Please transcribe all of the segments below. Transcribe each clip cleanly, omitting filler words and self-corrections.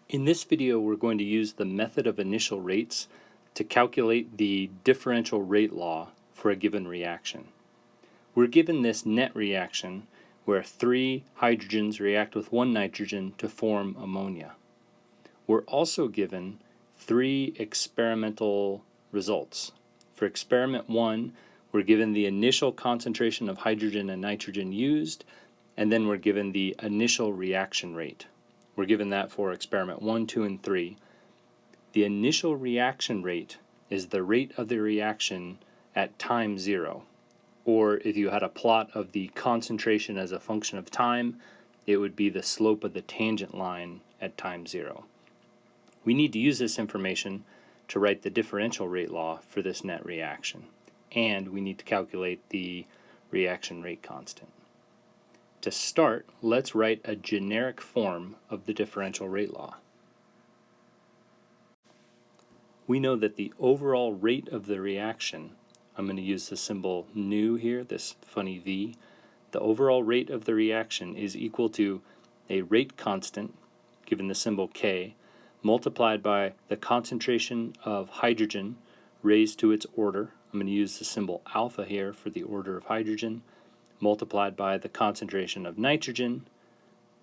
In this video, we're going to use the method of initial rates to calculate the differential rate law for a given reaction. We're given this net reaction where 3 hydrogens react with 1 nitrogen to form ammonia. We're also given 3 experimental results. For experiment 1, we're given the initial concentration of hydrogen and nitrogen used, and then we're given the initial reaction rate. We're given that for experiment 1, 2, and 3. The initial reaction rate is the rate of the reaction at time 0. Or if you had a plot of the concentration as a function of time, it would be the slope of the tangent line at time 0. We need to use this information to write the differential rate law for this net reaction. And we need to calculate the reaction rate constant. To start, let's write a generic form of the differential rate law. We know that the overall rate of the reaction, I'm going to use the symbol nu here, this funny V. The overall rate of the reaction is equal to a rate constant, given the symbol K, multiplied by the concentration of hydrogen raised to its order. I'm going to use the symbol alpha here for the order of hydrogen, multiplied by the concentration of nitrogen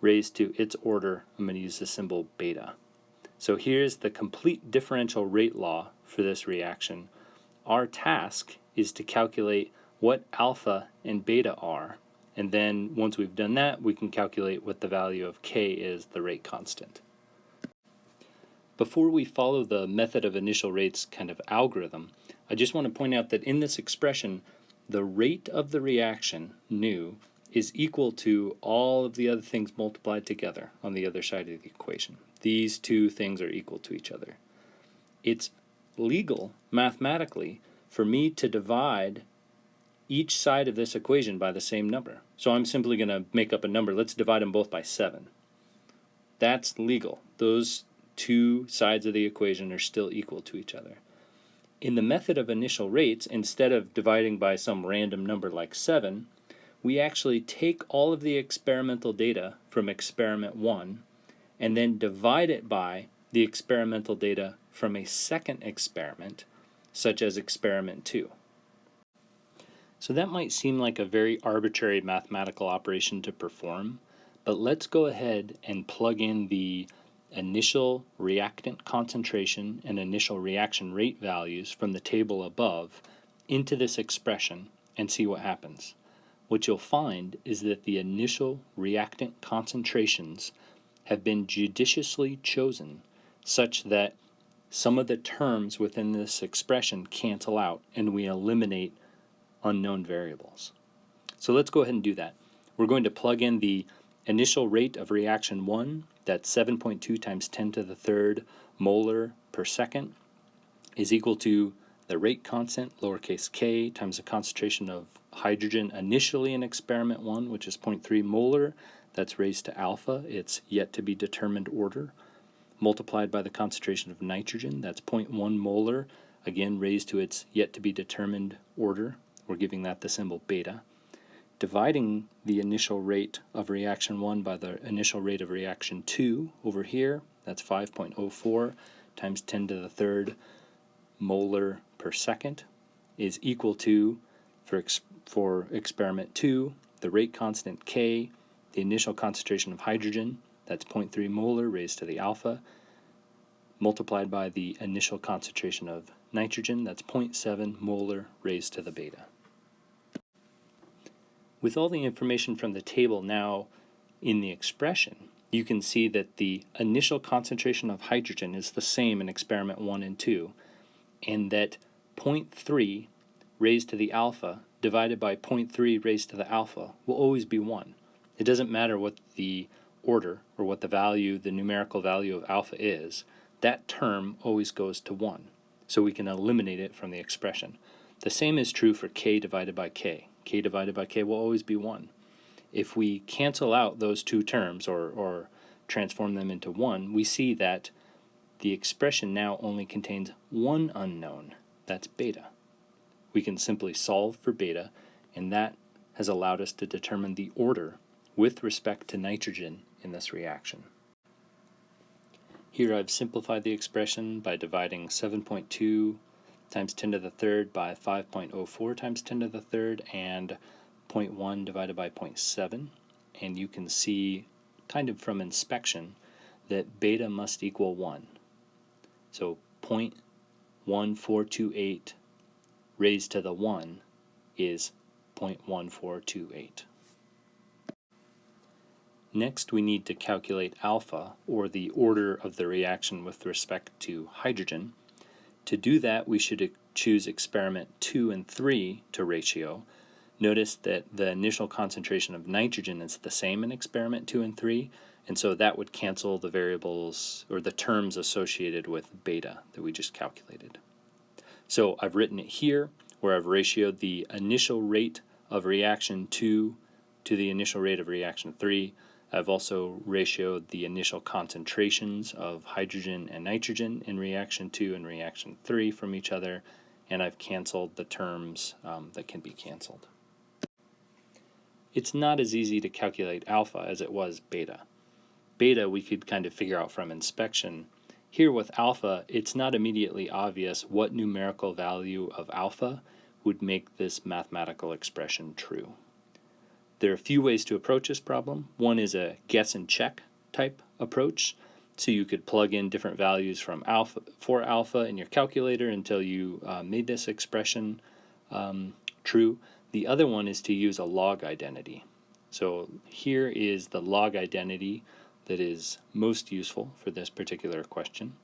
raised to its order. I'm going to use the symbol beta. So here's the complete differential rate law for this reaction. Our task is to calculate what alpha and beta are, and then once we've done that, we can calculate what the value of K is, the rate constant. Before we follow the method of initial rates kind of algorithm, I just want to point out that in this expression, the rate of the reaction, nu, is equal to all of the other things multiplied together on the other side of the equation. These two things are equal to each other. It's legal, mathematically, for me to divide each side of this equation by the same number. So I'm simply going to make up a number. Let's divide them both by 7. That's legal. Those two sides of the equation are still equal to each other. In the method of initial rates, instead of dividing by some random number like 7, we actually take all of the experimental data from experiment 1 and then divide it by the experimental data from a second experiment, such as experiment 2. So that might seem like a very arbitrary mathematical operation to perform, but let's go ahead and plug in the initial reactant concentration and initial reaction rate values from the table above into this expression and see what happens. What you'll find is that the initial reactant concentrations have been judiciously chosen such that some of the terms within this expression cancel out and we eliminate unknown variables. So let's go ahead and do that. We're going to plug in the initial rate of reaction 1, that's 7.2 times 10 to the third molar per second, is equal to the rate constant, lowercase k, times the concentration of hydrogen initially in experiment 1, which is 0.3 molar, that's raised to alpha, it's yet to be determined order, multiplied by the concentration of nitrogen, that's 0.1 molar, again raised to its yet to be determined order, we're giving that the symbol beta, dividing the initial rate of reaction 1 by the initial rate of reaction 2 over here, that's 5.04 times 10 to the third molar per second, is equal to, for experiment 2, the rate constant K, the initial concentration of hydrogen, that's 0.3 molar raised to the alpha, multiplied by the initial concentration of nitrogen, that's 0.7 molar raised to the beta. With all the information from the table now in the expression, you can see that the initial concentration of hydrogen is the same in experiment 1 and 2, and that 0.3 raised to the alpha divided by 0.3 raised to the alpha will always be 1. It doesn't matter what the order or what the value, the numerical value of alpha is, that term always goes to 1. So we can eliminate it from the expression. The same is true for k divided by k. K divided by k will always be 1. If we cancel out those two terms or transform them into 1, we see that the expression now only contains one unknown, that's beta. We can simply solve for beta, and that has allowed us to determine the order with respect to nitrogen in this reaction. Here I've simplified the expression by dividing 7.2 times 10 to the third by 5.04 times 10 to the third and 0.1 divided by 0.7. And you can see kind of from inspection that beta must equal 1. So 0.1428 raised to the 1 is 0.1428. Next, we need to calculate alpha, or the order of the reaction with respect to hydrogen. To do that, we should choose experiment 2 and 3 to ratio. Notice that the initial concentration of nitrogen is the same in experiment 2 and 3, and so that would cancel the variables or the terms associated with beta that we just calculated. So I've written it here where I've ratioed the initial rate of reaction 2 to the initial rate of reaction 3. I've also ratioed the initial concentrations of hydrogen and nitrogen in reaction 2 and reaction 3 from each other, and I've canceled the terms that can be canceled. It's not as easy to calculate alpha as it was beta. Beta we could kind of figure out from inspection. Here with alpha, it's not immediately obvious what numerical value of alpha would make this mathematical expression true. There are a few ways to approach this problem. One is a guess and check type approach. So you could plug in different values from alpha in your calculator until you made this expression true. The other one is to use a log identity. So here is the log identity that is most useful for this particular question.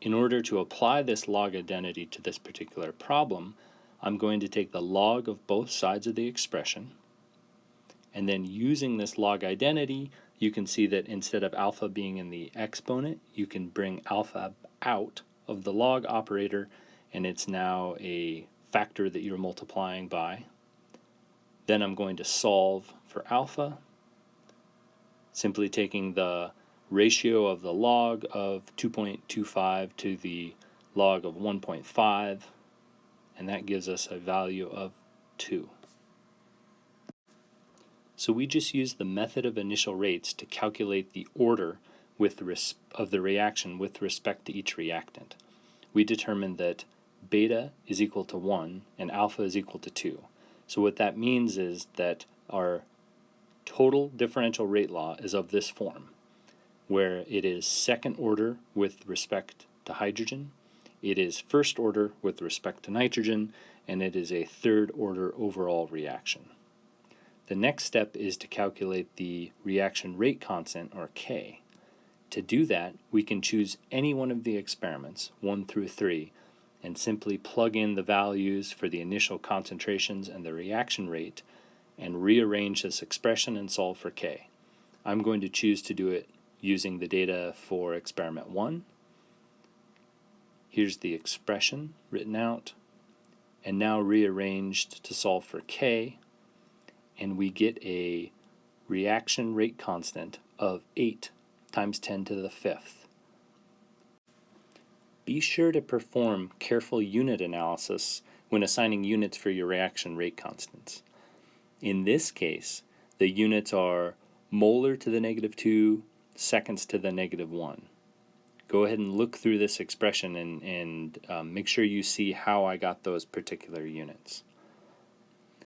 In order to apply this log identity to this particular problem, I'm going to take the log of both sides of the expression, and then using this log identity, you can see that instead of alpha being in the exponent, you can bring alpha out of the log operator, and it's now a factor that you're multiplying by. Then I'm going to solve for alpha, simply taking the ratio of the log of 2.25 to the log of 1.5, and that gives us a value of 2. So we just used the method of initial rates to calculate the order of the reaction with respect to each reactant. We determined that beta is equal to 1 and alpha is equal to 2. So what that means is that our total differential rate law is of this form, where it is second order with respect to hydrogen, it is first order with respect to nitrogen, and it is a third order overall reaction. The next step is to calculate the reaction rate constant, or K. To do that, we can choose any one of the experiments, 1 through 3, and simply plug in the values for the initial concentrations and the reaction rate, and rearrange this expression and solve for K. I'm going to choose to do it using the data for experiment 1. Here's the expression written out, and now rearranged to solve for K, and we get a reaction rate constant of 8 times 10 to the 5th. Be sure to perform careful unit analysis when assigning units for your reaction rate constants. In this case, the units are molar to the -2, seconds to the -1. Go ahead and look through this expression and make sure you see how I got those particular units.